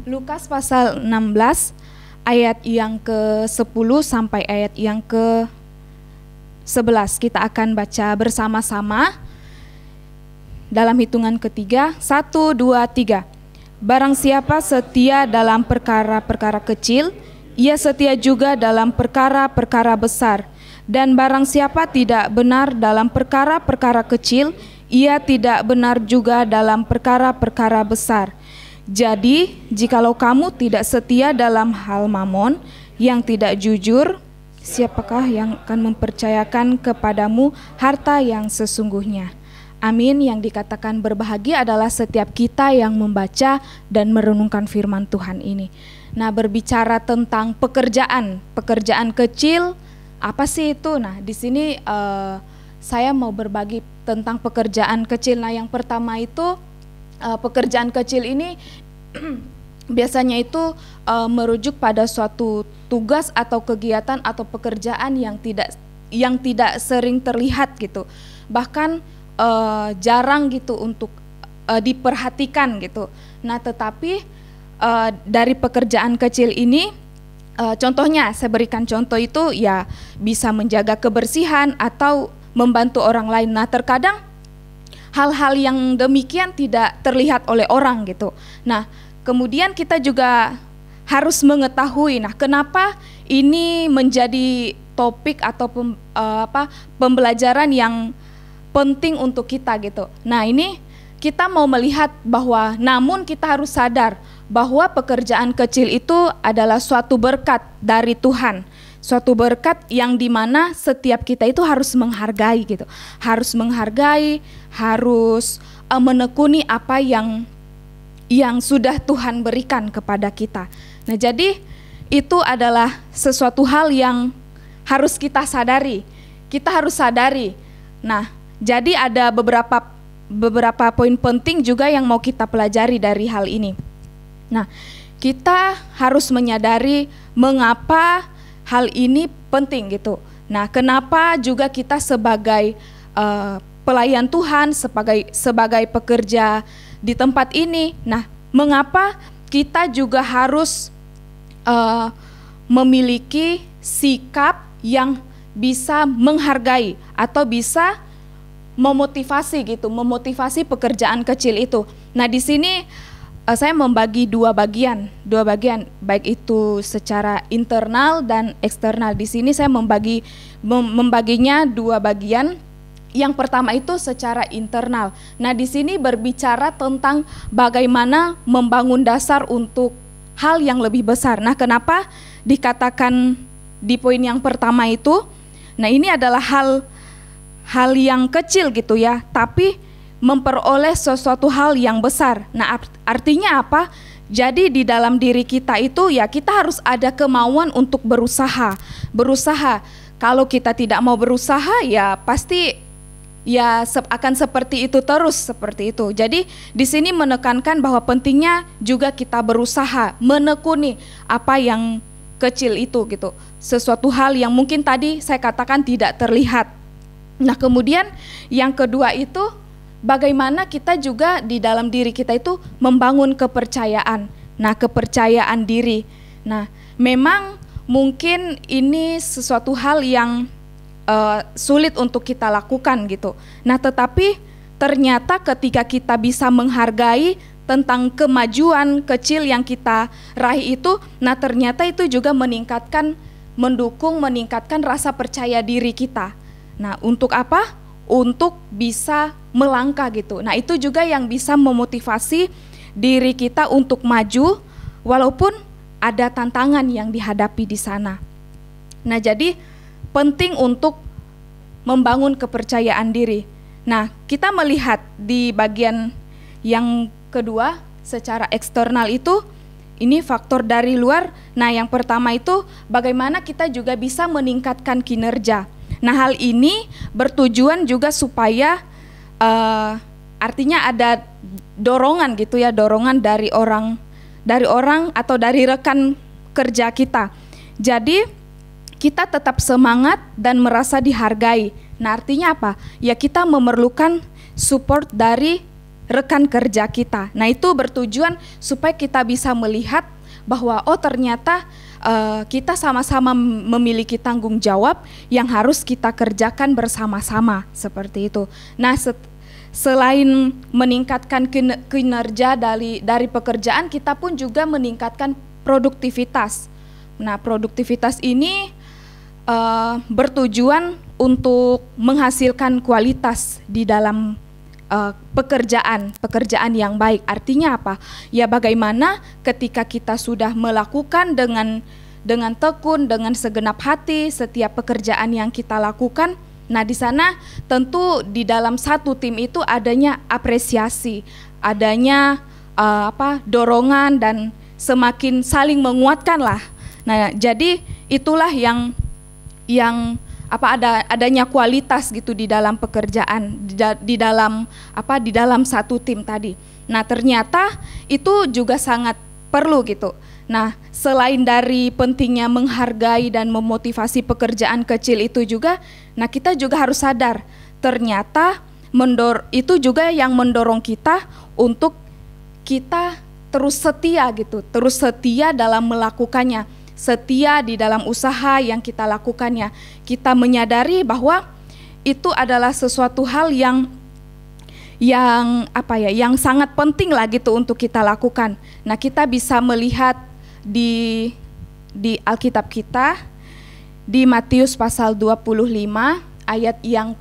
Lukas pasal 16 ayat yang ke-10 sampai ayat yang ke-11. Kita akan baca bersama-sama dalam hitungan ketiga. 1, 2, 3. Barang siapa setia dalam perkara-perkara kecil, ia setia juga dalam perkara-perkara besar. Dan barang siapa tidak benar dalam perkara-perkara kecil, ia tidak benar juga dalam perkara-perkara besar. Jadi, jikalau kamu tidak setia dalam hal mamon yang tidak jujur, siapakah yang akan mempercayakan kepadamu harta yang sesungguhnya? Amin. Yang dikatakan berbahagia adalah setiap kita yang membaca dan merenungkan firman Tuhan ini. Nah, berbicara tentang pekerjaan kecil, apa sih itu? Nah, di sini saya mau berbagi tentang pekerjaan kecil. Nah, yang pertama itu pekerjaan kecil ini biasanya itu merujuk pada suatu tugas atau kegiatan atau pekerjaan yang tidak sering terlihat gitu, bahkan jarang gitu untuk diperhatikan gitu. Nah, tetapi dari pekerjaan kecil ini, contohnya saya berikan contoh itu ya bisa menjaga kebersihan atau membantu orang lain. Nah, terkadang hal-hal yang demikian tidak terlihat oleh orang gitu. Nah, kemudian kita juga harus mengetahui, nah kenapa ini menjadi topik atau pembelajaran yang penting untuk kita gitu. Nah, ini kita mau melihat bahwa namun kita harus sadar bahwa pekerjaan kecil itu adalah suatu berkat dari Tuhan. Suatu berkat yang dimana setiap kita itu harus menghargai gitu. Harus menghargai, harus menekuni apa yang sudah Tuhan berikan kepada kita. Nah, jadi itu adalah sesuatu hal yang harus kita sadari. Kita harus sadari. Nah, jadi ada beberapa poin penting juga yang mau kita pelajari dari hal ini. Nah, kita harus menyadari mengapa hal ini penting gitu. Nah, kenapa juga kita sebagai pelayan Tuhan, sebagai pekerja di tempat ini, nah mengapa kita juga harus memiliki sikap yang bisa menghargai atau bisa memotivasi gitu, memotivasi pekerjaan kecil itu. Nah, di sini saya membagi dua bagian, baik itu secara internal dan eksternal. Di sini saya membaginya dua bagian. Yang pertama itu secara internal. Nah, di sini berbicara tentang bagaimana membangun dasar untuk hal yang lebih besar. Nah, kenapa dikatakan di poin yang pertama itu? Nah, ini adalah hal yang kecil gitu ya, tapi memperoleh sesuatu hal yang besar. Nah, artinya apa? Jadi di dalam diri kita itu ya kita harus ada kemauan untuk berusaha. Kalau kita tidak mau berusaha ya pasti ya akan seperti itu terus, seperti itu. Jadi di sini menekankan bahwa pentingnya juga kita berusaha menekuni apa yang kecil itu gitu. Sesuatu hal yang mungkin tadi saya katakan tidak terlihat. Nah, kemudian yang kedua itu bagaimana kita juga di dalam diri kita itu membangun kepercayaan. Nah, kepercayaan diri. Nah, memang mungkin ini sesuatu hal yang sulit untuk kita lakukan gitu. Nah, tetapi ternyata ketika kita bisa menghargai tentang kemajuan kecil yang kita raih itu, nah ternyata itu juga meningkatkan rasa percaya diri kita. Nah, untuk apa? Untuk bisa melangkah gitu. Nah, itu juga yang bisa memotivasi diri kita untuk maju walaupun ada tantangan yang dihadapi di sana. Nah, jadi penting untuk membangun kepercayaan diri. Nah, kita melihat di bagian yang kedua secara eksternal itu, ini faktor dari luar. Nah, yang pertama itu bagaimana kita juga bisa meningkatkan kinerja. Nah, hal ini bertujuan juga supaya artinya ada dorongan gitu ya, dorongan dari orang atau dari rekan kerja kita. Jadi kita tetap semangat dan merasa dihargai. Nah, artinya apa? Ya kita memerlukan support dari rekan kerja kita. Nah, itu bertujuan supaya kita bisa melihat bahwa ternyata kita sama-sama memiliki tanggung jawab yang harus kita kerjakan bersama-sama, seperti itu. Nah, selain meningkatkan kinerja dari pekerjaan, kita pun juga meningkatkan produktivitas. Nah, produktivitas ini bertujuan untuk menghasilkan kualitas di dalam pekerjaan yang baik. Artinya apa? Ya, bagaimana ketika kita sudah melakukan dengan tekun, dengan segenap hati setiap pekerjaan yang kita lakukan. Nah, di sana tentu di dalam satu tim itu adanya apresiasi, adanya dorongan dan semakin saling menguatkan lah. Nah, jadi itulah yang adanya kualitas gitu di dalam pekerjaan, di dalam satu tim tadi. Nah, ternyata itu juga sangat perlu gitu. Nah, selain dari pentingnya menghargai dan memotivasi pekerjaan kecil itu juga, nah kita juga harus sadar ternyata itu juga yang mendorong kita untuk kita terus setia gitu, terus setia dalam melakukannya. Setia di dalam usaha yang kita lakukannya. Kita menyadari bahwa itu adalah sesuatu hal yang sangat penting lah gitu untuk kita lakukan. Nah, kita bisa melihat di Alkitab kita di Matius pasal 25 ayat yang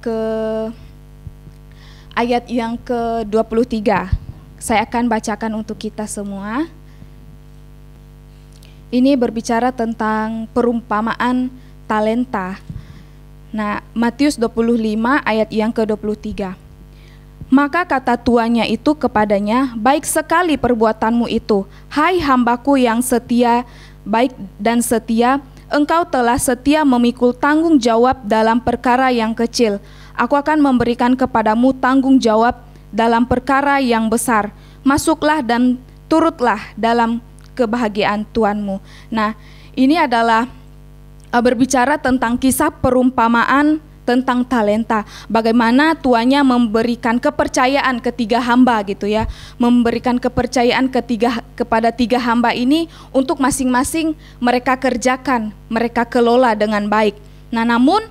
ke-23. Saya akan bacakan untuk kita semua. Ini berbicara tentang perumpamaan talenta. Nah, Matius 25 ayat yang ke-23. Maka kata tuannya itu kepadanya, baik sekali perbuatanmu itu, hai hambaku yang setia, baik dan setia, engkau telah setia memikul tanggung jawab dalam perkara yang kecil. Aku akan memberikan kepadamu tanggung jawab dalam perkara yang besar. Masuklah dan turutlah dalam kebahagiaan Tuanmu. Nah, ini adalah berbicara tentang kisah perumpamaan tentang talenta. Bagaimana tuannya memberikan kepercayaan ketiga hamba gitu ya. Memberikan kepercayaan kepada tiga hamba ini untuk masing-masing mereka kerjakan, mereka kelola dengan baik. Nah, namun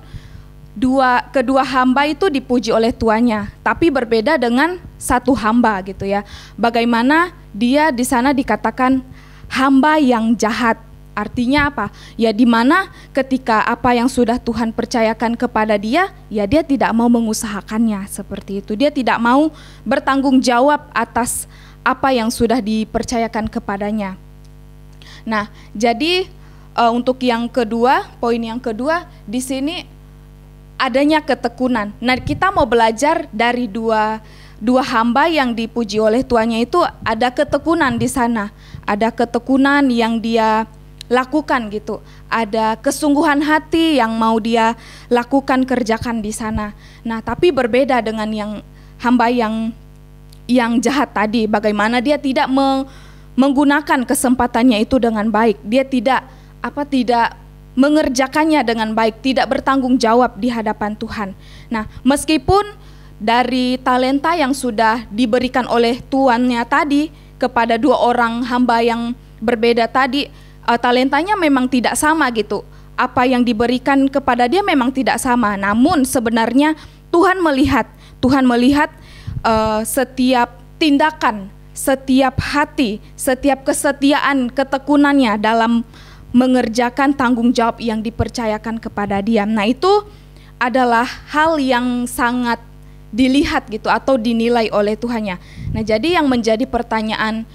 kedua hamba itu dipuji oleh tuannya, tapi berbeda dengan satu hamba gitu ya. Bagaimana dia di sana dikatakan hamba yang jahat. Artinya apa? Ya, di mana ketika apa yang sudah Tuhan percayakan kepada dia, ya dia tidak mau mengusahakannya seperti itu. Dia tidak mau bertanggung jawab atas apa yang sudah dipercayakan kepadanya. Nah, jadi untuk yang kedua, poin yang kedua di sini adanya ketekunan. Nah, kita mau belajar dari dua hamba yang dipuji oleh tuannya itu, ada ketekunan di sana. Ada ketekunan yang dia lakukan gitu. Ada kesungguhan hati yang mau dia lakukan, kerjakan di sana. Nah, tapi berbeda dengan yang hamba yang jahat tadi. Bagaimana dia tidak menggunakan kesempatannya itu dengan baik. Dia tidak mengerjakannya dengan baik, tidak bertanggung jawab di hadapan Tuhan. Nah, meskipun dari talenta yang sudah diberikan oleh tuannya tadi kepada dua orang hamba yang berbeda tadi, talentanya memang tidak sama gitu. Apa yang diberikan kepada dia memang tidak sama. Namun sebenarnya Tuhan melihat setiap tindakan, setiap hati, setiap kesetiaan, ketekunannya dalam mengerjakan tanggung jawab yang dipercayakan kepada dia. Nah, itu adalah hal yang sangat dilihat gitu atau dinilai oleh Tuhannya. Nah, jadi yang menjadi pertanyaan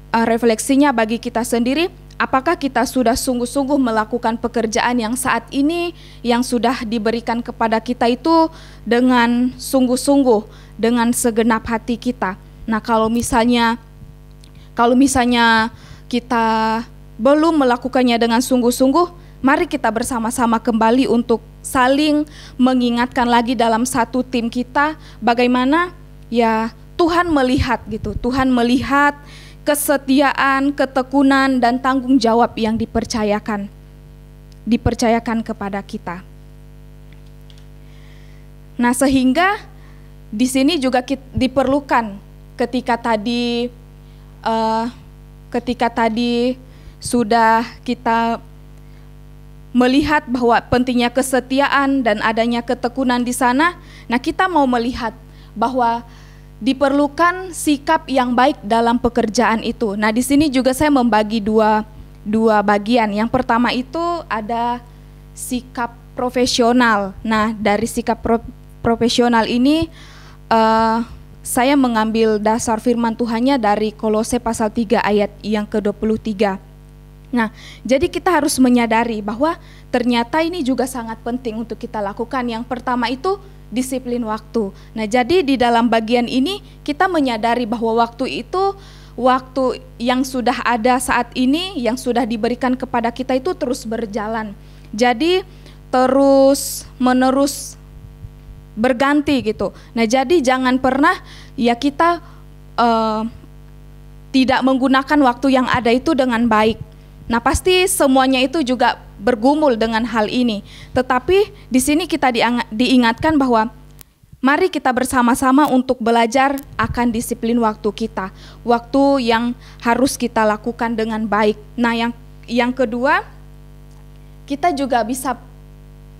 refleksinya bagi kita sendiri, apakah kita sudah sungguh-sungguh melakukan pekerjaan yang saat ini yang sudah diberikan kepada kita itu dengan sungguh-sungguh, dengan segenap hati kita. Nah, kalau misalnya kita belum melakukannya dengan sungguh-sungguh, mari kita bersama-sama kembali untuk saling mengingatkan lagi dalam satu tim kita bagaimana ya Tuhan melihat gitu. Tuhan melihat kesetiaan, ketekunan dan tanggung jawab yang dipercayakan kepada kita. Nah, sehingga di sini juga diperlukan ketika tadi sudah kita melihat bahwa pentingnya kesetiaan dan adanya ketekunan di sana, nah kita mau melihat bahwa diperlukan sikap yang baik dalam pekerjaan itu. Nah, di sini juga saya membagi dua bagian. Yang pertama itu ada sikap profesional. Nah, dari sikap profesional ini saya mengambil dasar firman Tuhannya dari Kolose pasal 3 ayat yang ke-23. Nah, jadi kita harus menyadari bahwa ternyata ini juga sangat penting untuk kita lakukan. Yang pertama itu disiplin waktu. Nah, jadi di dalam bagian ini kita menyadari bahwa waktu itu, waktu yang sudah ada saat ini, yang sudah diberikan kepada kita itu terus berjalan. Jadi terus menerus berganti gitu. Nah, jadi jangan pernah ya kita tidak menggunakan waktu yang ada itu dengan baik. Nah, pasti semuanya itu juga bergumul dengan hal ini. Tetapi di sini kita diingatkan bahwa mari kita bersama-sama untuk belajar akan disiplin waktu kita. Waktu yang harus kita lakukan dengan baik. Nah, yang kedua, kita juga bisa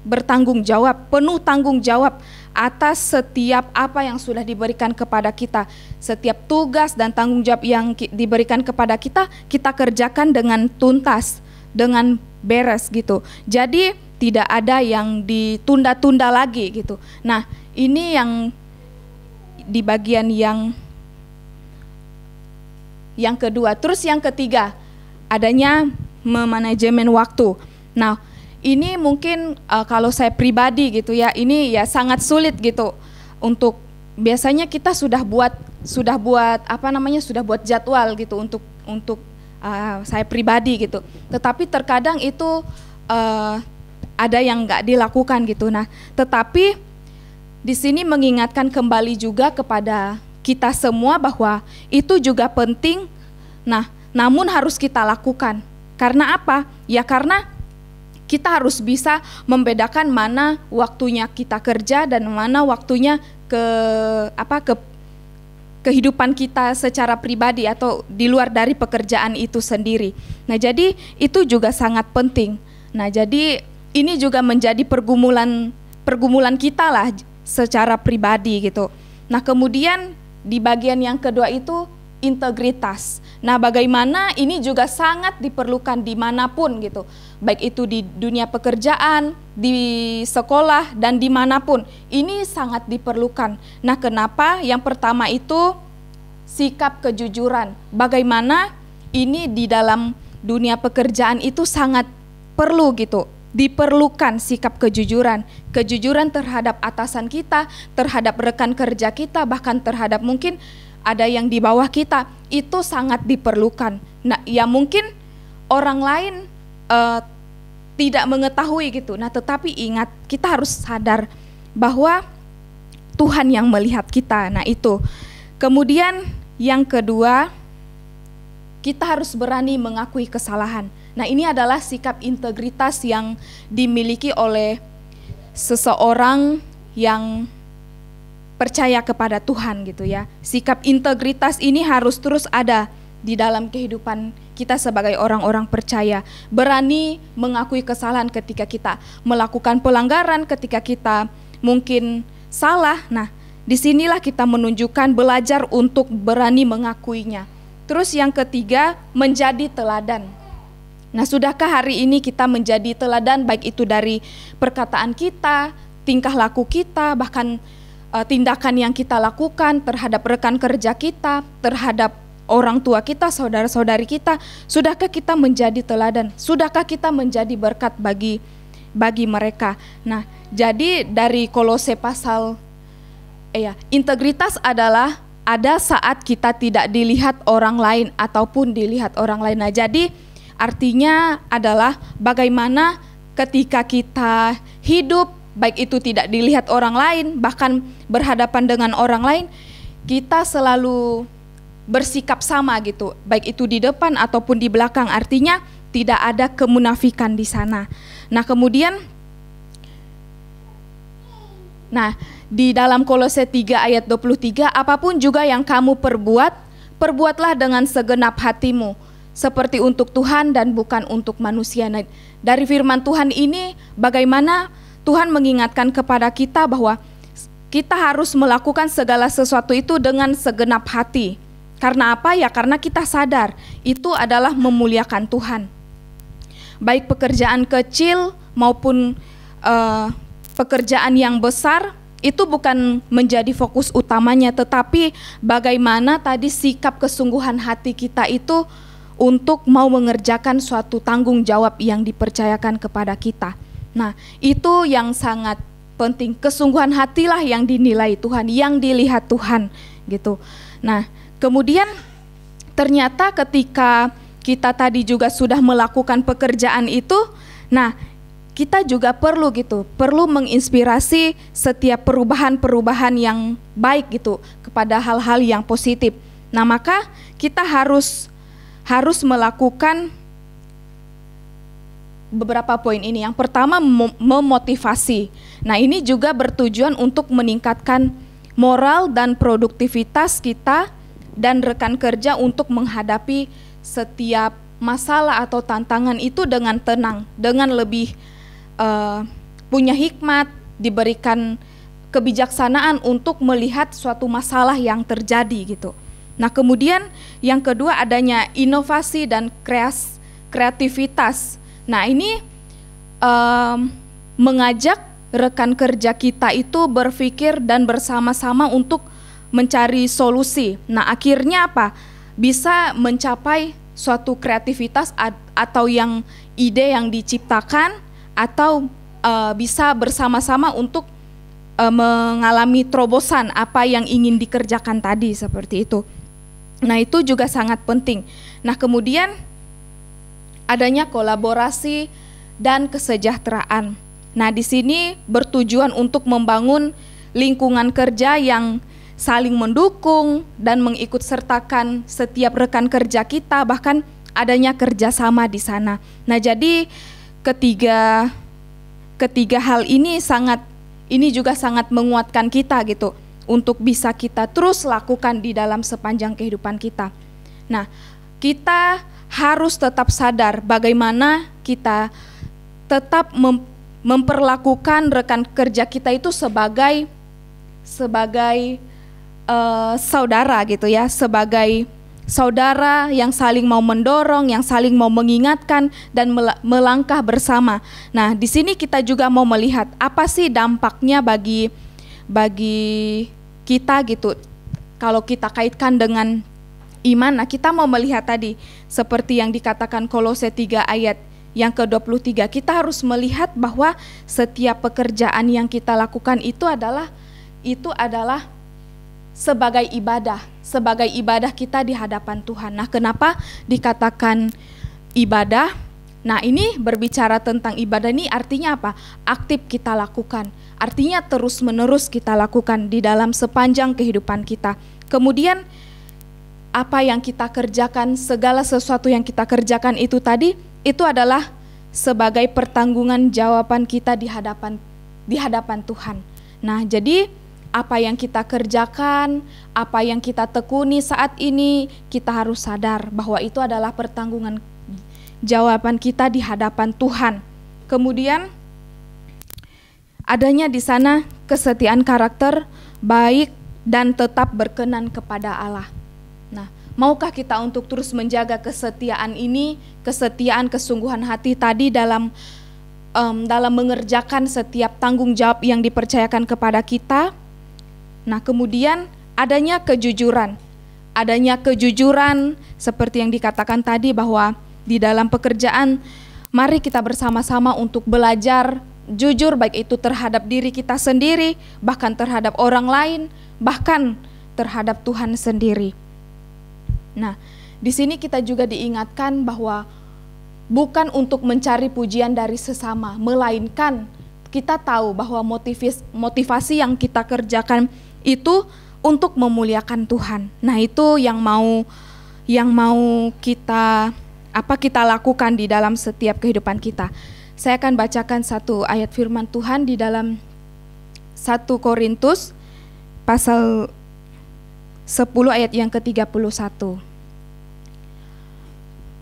bertanggung jawab, penuh tanggung jawab atas setiap apa yang sudah diberikan kepada kita. Setiap tugas dan tanggung jawab yang diberikan kepada kita, kita kerjakan dengan tuntas, dengan beres gitu. Jadi tidak ada yang ditunda-tunda lagi gitu. Nah, ini yang di bagian yang kedua. Terus yang ketiga, adanya memanajemen waktu. Nah, ini mungkin kalau saya pribadi gitu ya, ini ya sangat sulit gitu untuk, biasanya kita sudah buat jadwal gitu untuk saya pribadi gitu. Tetapi terkadang itu ada yang nggak dilakukan gitu. Nah, tetapi di sini mengingatkan kembali juga kepada kita semua bahwa itu juga penting. Nah, namun harus kita lakukan. Karena apa? Ya karena kita harus bisa membedakan mana waktunya kita kerja dan mana waktunya kehidupan kita secara pribadi atau di luar dari pekerjaan itu sendiri. Nah, jadi itu juga sangat penting. Nah, jadi ini juga menjadi pergumulan kita lah secara pribadi gitu. Nah, kemudian di bagian yang kedua itu integritas. Nah, bagaimana ini juga sangat diperlukan dimanapun gitu, baik itu di dunia pekerjaan, di sekolah, dan dimanapun. Ini sangat diperlukan. Nah, kenapa? Yang pertama itu sikap kejujuran. Bagaimana ini di dalam dunia pekerjaan itu sangat perlu gitu, diperlukan sikap kejujuran. Kejujuran terhadap atasan kita, terhadap rekan kerja kita, bahkan terhadap mungkin ada yang di bawah kita, itu sangat diperlukan. Nah, ya mungkin orang lain tidak mengetahui gitu. Nah, tetapi ingat, kita harus sadar bahwa Tuhan yang melihat kita. Nah, itu. Kemudian yang kedua, kita harus berani mengakui kesalahan. Nah, ini adalah sikap integritas yang dimiliki oleh seseorang yang percaya kepada Tuhan gitu ya. Sikap integritas ini harus terus ada di dalam kehidupan kita sebagai orang-orang percaya. Berani mengakui kesalahan ketika kita melakukan pelanggaran, ketika kita mungkin salah. Nah, disinilah kita menunjukkan belajar untuk berani mengakuinya. Terus yang ketiga, menjadi teladan. Nah, sudahkah hari ini kita menjadi teladan, baik itu dari perkataan kita, tingkah laku kita, bahkan tindakan yang kita lakukan terhadap rekan kerja kita, terhadap orang tua kita, saudara-saudari kita. Sudahkah kita menjadi teladan? Sudahkah kita menjadi berkat bagi mereka? Nah, jadi dari Kolose pasal integritas adalah ada saat kita tidak dilihat orang lain ataupun dilihat orang lain. Nah, jadi artinya adalah bagaimana ketika kita hidup, baik itu tidak dilihat orang lain, bahkan berhadapan dengan orang lain, kita selalu bersikap sama gitu, baik itu di depan ataupun di belakang. Artinya tidak ada kemunafikan di sana. Nah, kemudian di dalam Kolose 3 ayat 23, apapun juga yang kamu perbuat, perbuatlah dengan segenap hatimu, seperti untuk Tuhan dan bukan untuk manusia. Nah, dari firman Tuhan ini bagaimana Tuhan mengingatkan kepada kita bahwa kita harus melakukan segala sesuatu itu dengan segenap hati. Karena apa? Ya karena kita sadar itu adalah memuliakan Tuhan. Baik pekerjaan kecil maupun pekerjaan yang besar, itu bukan menjadi fokus utamanya, tetapi bagaimana tadi sikap kesungguhan hati kita itu untuk mau mengerjakan suatu tanggung jawab yang dipercayakan kepada kita. Nah, itu yang sangat penting. Kesungguhan hatilah yang dinilai Tuhan, yang dilihat Tuhan gitu. Nah, kemudian ternyata ketika kita tadi juga sudah melakukan pekerjaan itu, nah kita juga perlu menginspirasi setiap perubahan-perubahan yang baik gitu kepada hal-hal yang positif. Nah, maka kita harus melakukan beberapa poin ini. Yang pertama, memotivasi. Nah, ini juga bertujuan untuk meningkatkan moral dan produktivitas kita dan rekan kerja untuk menghadapi setiap masalah atau tantangan itu dengan tenang, dengan lebih punya hikmat, diberikan kebijaksanaan untuk melihat suatu masalah yang terjadi gitu. Nah, kemudian yang kedua adanya inovasi dan kreativitas. Nah, ini mengajak rekan kerja kita itu berpikir dan bersama-sama untuk mencari solusi. Nah, akhirnya apa? Bisa mencapai suatu kreativitas atau yang ide yang diciptakan, atau bisa bersama-sama untuk mengalami terobosan apa yang ingin dikerjakan tadi, seperti itu. Nah, itu juga sangat penting. Nah, kemudian adanya kolaborasi dan kesejahteraan. Nah, di sini bertujuan untuk membangun lingkungan kerja yang saling mendukung dan mengikut sertakan setiap rekan kerja kita, bahkan adanya kerjasama di sana. Nah, jadi ketiga hal ini juga sangat menguatkan kita gitu untuk bisa kita terus lakukan di dalam sepanjang kehidupan kita. Nah, kita harus tetap sadar bagaimana kita tetap memperlakukan rekan kerja kita itu sebagai saudara gitu ya, sebagai saudara yang saling mau mendorong, yang saling mau mengingatkan dan melangkah bersama. Nah, di sini kita juga mau melihat apa sih dampaknya bagi kita gitu. Kalau kita kaitkan dengan iman, nah kita mau melihat tadi seperti yang dikatakan Kolose 3 ayat yang ke-23, kita harus melihat bahwa setiap pekerjaan yang kita lakukan itu adalah sebagai ibadah kita di hadapan Tuhan. Nah, kenapa dikatakan ibadah? Nah, ini berbicara tentang ibadah ini artinya apa? Aktif kita lakukan, artinya terus-menerus kita lakukan di dalam sepanjang kehidupan kita. Kemudian apa yang kita kerjakan, segala sesuatu yang kita kerjakan itu tadi, itu adalah sebagai pertanggungan jawaban kita di hadapan Tuhan. Nah, jadi apa yang kita kerjakan, apa yang kita tekuni saat ini, kita harus sadar bahwa itu adalah pertanggungan jawaban kita di hadapan Tuhan. Kemudian adanya di sana kesetiaan karakter baik dan tetap berkenan kepada Allah. Nah, maukah kita untuk terus menjaga kesetiaan ini, kesetiaan kesungguhan hati tadi dalam mengerjakan setiap tanggung jawab yang dipercayakan kepada kita? Nah, kemudian adanya kejujuran seperti yang dikatakan tadi bahwa di dalam pekerjaan mari kita bersama-sama untuk belajar jujur, baik itu terhadap diri kita sendiri, bahkan terhadap orang lain, bahkan terhadap Tuhan sendiri. Nah, di sini kita juga diingatkan bahwa bukan untuk mencari pujian dari sesama, melainkan kita tahu bahwa motivasi yang kita kerjakan itu untuk memuliakan Tuhan. Nah, itu yang mau kita lakukan di dalam setiap kehidupan kita. Saya akan bacakan satu ayat firman Tuhan di dalam 1 Korintus pasal 10 ayat yang ke-31.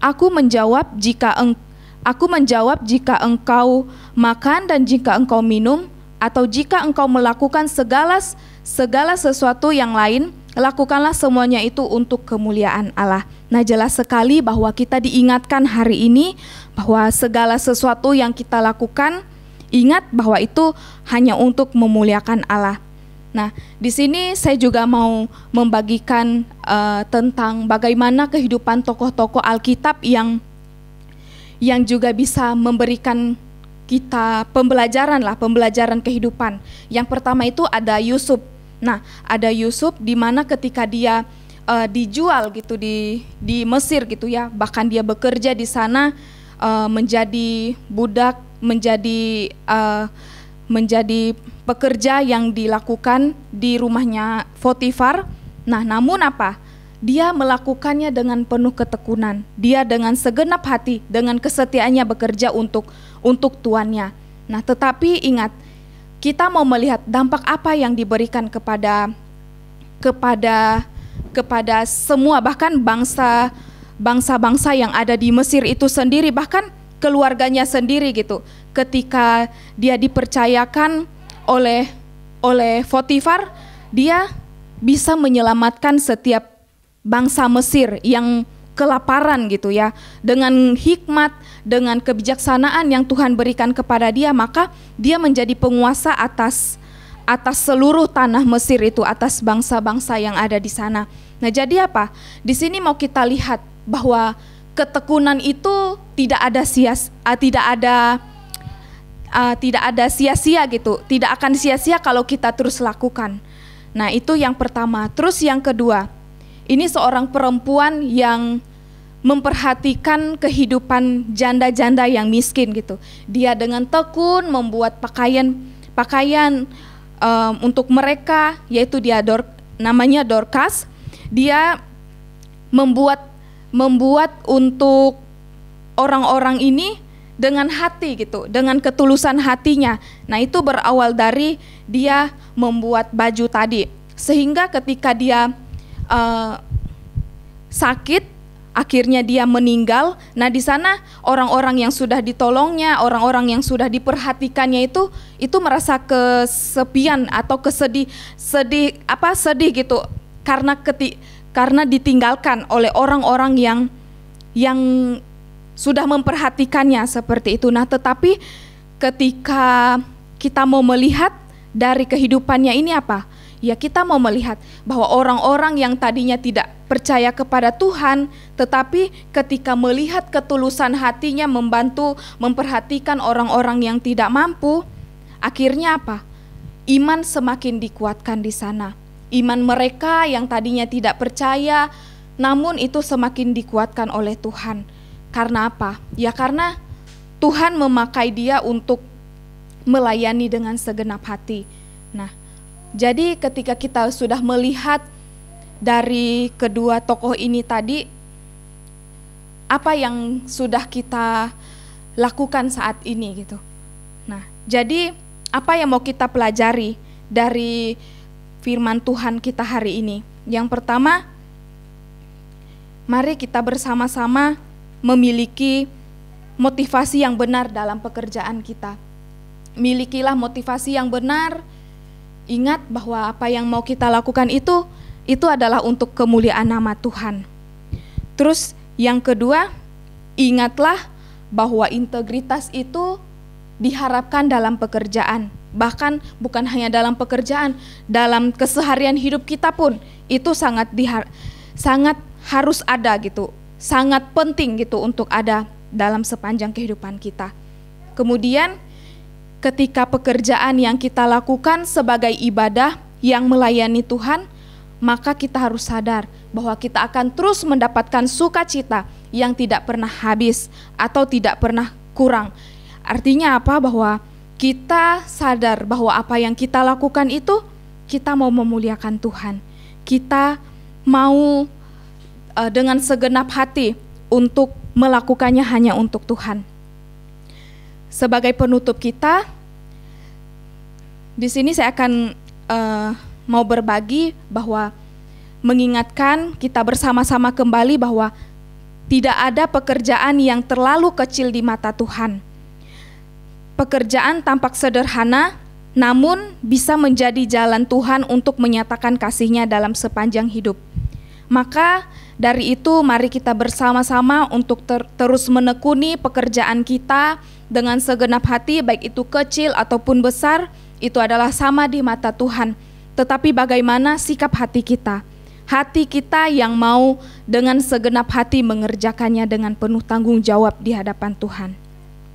Aku menjawab jika engkau makan dan jika engkau minum, atau jika engkau melakukan segala sesuatu yang lain, lakukanlah semuanya itu untuk kemuliaan Allah. Nah, jelas sekali bahwa kita diingatkan hari ini bahwa segala sesuatu yang kita lakukan, ingat bahwa itu hanya untuk memuliakan Allah. Nah, di sini saya juga mau membagikan tentang bagaimana kehidupan tokoh-tokoh Alkitab yang juga bisa memberikan kita pembelajaran kehidupan. Yang pertama itu ada Yusuf. Nah, ada Yusuf di mana ketika dia dijual gitu di Mesir gitu ya, bahkan dia bekerja di sana menjadi budak, menjadi pekerja yang dilakukan di rumahnya Potifar. Nah, namun apa? Dia melakukannya dengan penuh ketekunan. Dia dengan segenap hati, dengan kesetiaannya bekerja untuk tuannya. Nah, tetapi ingat, kita mau melihat dampak apa yang diberikan kepada semua, bahkan bangsa-bangsa yang ada di Mesir itu sendiri, bahkan keluarganya sendiri gitu. Ketika dia dipercayakan oleh Potifar, dia bisa menyelamatkan setiap bangsa Mesir yang kelaparan gitu ya. Dengan hikmat, dengan kebijaksanaan yang Tuhan berikan kepada dia, maka dia menjadi penguasa atas seluruh tanah Mesir itu, atas bangsa-bangsa yang ada di sana. Nah, jadi apa? Di sini mau kita lihat bahwa ketekunan itu tidak ada sia-sia gitu. Tidak akan sia-sia kalau kita terus lakukan. Nah, itu yang pertama. Terus yang kedua, ini seorang perempuan yang memperhatikan kehidupan janda-janda yang miskin gitu. Dia dengan tekun membuat pakaian untuk mereka, yaitu dia namanya Dorcas. Dia membuat untuk orang-orang ini dengan hati gitu, dengan ketulusan hatinya. Nah, itu berawal dari dia membuat baju tadi, sehingga ketika dia sakit, akhirnya dia meninggal. Nah, di sana orang-orang yang sudah ditolongnya, orang-orang yang sudah diperhatikannya itu merasa kesepian atau sedih gitu, karena ditinggalkan oleh orang-orang yang sudah memperhatikannya seperti itu. Nah, tetapi ketika kita mau melihat dari kehidupannya ini apa? Ya, kita mau melihat bahwa orang-orang yang tadinya tidak percaya kepada Tuhan, tetapi ketika melihat ketulusan hatinya membantu, memperhatikan orang-orang yang tidak mampu, akhirnya apa? Iman semakin dikuatkan di sana. Iman mereka yang tadinya tidak percaya, namun itu semakin dikuatkan oleh Tuhan. Karena apa? Ya, karena Tuhan memakai dia untuk melayani dengan segenap hati. Nah, jadi ketika kita sudah melihat dari kedua tokoh ini tadi, apa yang sudah kita lakukan saat ini gitu. Nah, jadi apa yang mau kita pelajari dari firman Tuhan kita hari ini? Yang pertama, mari kita bersama-sama memiliki motivasi yang benar dalam pekerjaan kita. Milikilah motivasi yang benar. Ingat bahwa apa yang mau kita lakukan itu adalah untuk kemuliaan nama Tuhan. Terus yang kedua, ingatlah bahwa integritas itu diharapkan dalam pekerjaan. Bahkan bukan hanya dalam pekerjaan, dalam keseharian hidup kita pun itu sangat harus ada gitu. Sangat penting gitu untuk ada dalam sepanjang kehidupan kita. Kemudian ketika pekerjaan yang kita lakukan sebagai ibadah yang melayani Tuhan, maka kita harus sadar bahwa kita akan terus mendapatkan sukacita yang tidak pernah habis atau tidak pernah kurang. Artinya apa? Bahwa kita sadar bahwa apa yang kita lakukan itu kita mau memuliakan Tuhan. Kita mau dengan segenap hati untuk melakukannya hanya untuk Tuhan. Sebagai penutup kita, Di sini saya akan mau berbagi bahwa mengingatkan kita bersama-sama kembali bahwa tidak ada pekerjaan yang terlalu kecil di mata Tuhan. Pekerjaan tampak sederhana, namun bisa menjadi jalan Tuhan untuk menyatakan kasih-Nya dalam sepanjang hidup. Maka dari itu mari kita bersama-sama untuk terus menekuni pekerjaan kita dengan segenap hati, baik itu kecil ataupun besar, itu adalah sama di mata Tuhan. Tetapi bagaimana sikap hati kita? Hati kita yang mau dengan segenap hati mengerjakannya dengan penuh tanggung jawab di hadapan Tuhan.